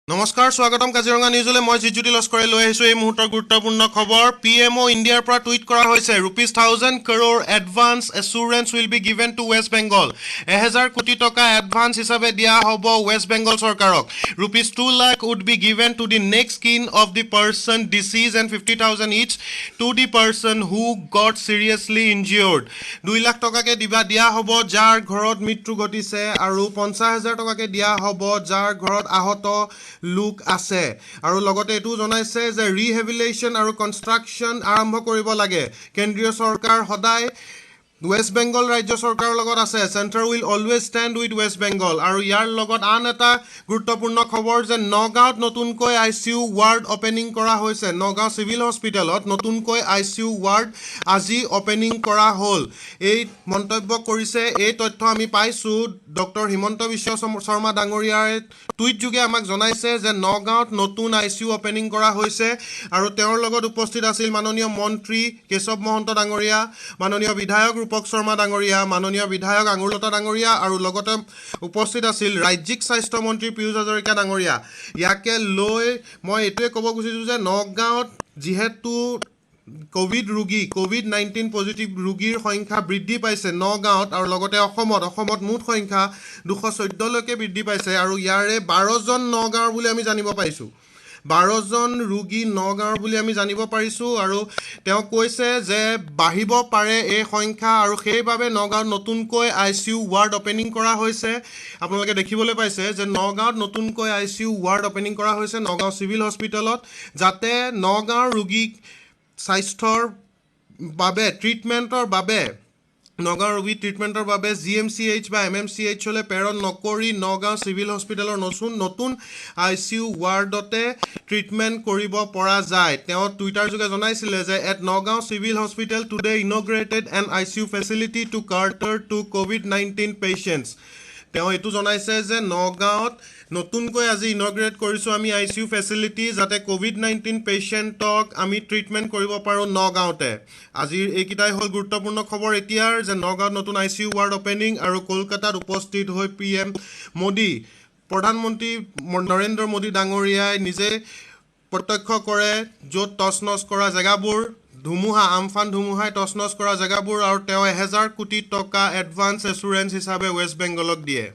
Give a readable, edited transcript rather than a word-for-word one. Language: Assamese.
নমস্কাৰ স্বাগতম কাজিৰঙা নিউজলৈ মই জিজ্যোতি লস্কৰে লৈ আহিছোঁ এই মুহূৰ্তৰ গুৰুত্বপূৰ্ণ খবৰ পিএমঅ ইণ্ডিয়াৰ পৰা টুইট কৰা হৈছে ₹1000 crore advance assurance will be given to West Bengal 1000 কোটি টকা এডভান্স হিচাপে দিয়া হ'ব ৱেষ্ট বেংগল চৰকাৰক ₹2 lakh would be given to the next kin of the person deceased and 50,000 each to the person who got seriously injured 2 lakh টকাকে দিয়া হ'ব যাৰ ঘৰত মৃত্যু ঘটিছে আৰু 50,000 টকাকে দিয়া হ'ব যাৰ ঘৰত আহত লোক আছে আৰু লগতে এটো জনাইছে যে ৰিহেবিলিটেশ্যন আৰু কনষ্ট্ৰাকচন আৰম্ভ কৰিব লাগে কেন্দ্ৰীয় চৰকাৰ সদায় West Bengal ৰাজ্য চৰকাৰৰ লগত আছে centre will always stand with West Bengal আৰু ইয়াৰ লগত আন এটা গুৰুত্বপূৰ্ণ খবৰ যে নগাঁৱত নতুনকৈ আইচিইউ ৱাৰ্ড ওপেনিং কৰা হৈছে নগাঁও সিভিল হস্পিটেলত নতুনকৈ আইচিইউ ৱাৰ্ড আজি ওপেনিং কৰা হ'ল এই মন্তব্য কৰিছে এই তথ্য আমি পাইছো ডক্টৰ হিমন্ত বিশ্ব শৰ্মা ডাঙৰীয়াৰ টুইট যোগে আমাক জনাইছে যে নগাঁৱত নতুন আইচিইউ ওপেনিং কৰা হৈছে আৰু তেওঁৰ লগত উপস্থিত আছিল মাননীয় মন্ত্ৰী কেশৱ মহন্ত ডাঙৰীয়া মাননীয় বিধায়ক ৰূপক শৰ্মা ডাঙৰীয়া মাননীয় বিধায়ক আঙুৰলতা ডাঙৰীয়া আৰু লগতে উপস্থিত আছিল ৰাজ্যিক স্বাস্থ্য মন্ত্ৰী পিয়ুষ হাজৰিকা ডাঙৰীয়া ইয়াকে লৈ মই এটোৱে ক'ব খুজিছো যে নগাঁৱত যেহেতু কোভিড-19 পজিটিভ ৰোগীৰ সংখ্যা বৃদ্ধি পাইছে নগাঁৱত আৰু লগতে অসমত মুঠ সংখ্যা 214 লৈকে বৃদ্ধি পাইছে আৰু ইয়াৰে 12 জন নগাঁৱৰ বুলি আমি জানিব পাইছো 12 জন ৰোগী নগাঁৱৰ বুলি আমি জানিব পাৰিছো আৰু তেওঁ কৈছে যে বাঢ়িব পাৰে এই সংখ্যা আৰু সেইভাবে নগাঁৱত নতুনকৈ আইচিইউ ৱাৰ্ড ওপেনিং কৰা হৈছে আপোনালোকে দেখিবলৈ পাইছে যে নগাঁৱত নতুনকৈ আইচিইউ ৱাৰ্ড ওপেনিং কৰা হৈছে নগাঁও সিভিল হস্পিটেলত যাতে নগাঁৱৰ ৰোগীক স্বাস্থ্যৰ বাবে ট্ৰিটমেন্টৰ বাবে নগাঁও ৰোগী ট্ৰিটমেন্টৰ বাবে জিএমচিএইচ বা এমএমচিএইচ হলে প্ৰেৰণ নকৰি নগাঁও সিভিল হস্পিটেলৰ নতুন আইচিইউ ৱাৰ্ডতে ট্ৰিটমেন্ট কৰিব পৰা যায় তেওঁ টুইটাৰ যোগে জনাইছিল যে at Nagaon civil hospital today integrated an ICU facility to cater to কোভিড-19 পেশেন্টস তেওঁ এটো জনাইছে যে নগাঁৱত নতুনকৈ আজি ইনগ্ৰেট কৰিছো আমি আইচিইউ ফেচিলিটি যাতে কোভিড-19 পেশেন্টক আমি ট্ৰিটমেন্ট কৰিব পাৰো নগাঁৱতে আজিৰ এইকিটাই হল গুৰুত্বপূৰ্ণ খবৰ এতিয়াৰ যে নগাঁৱত নতুন আইচিইউ ৱাৰ্ড ওপেনিং আৰু কলকাতাত উপস্থিত হৈ পিএম মোদী প্ৰধানমন্ত্ৰী নৰেন্দ্ৰ মোদী ডাঙৰীয়াই নিজে প্ৰত্যক্ষ কৰে য'ত তছনছ কৰা জেগাবোৰ আমফান ধুমুহাই তছনছ কৰা জেগাবোৰ আৰু তেওঁ 1000 কোটি টকা এডভান্স এছুৰেন্স হিচাপে ৱেষ্ট বেংগলক দিয়ে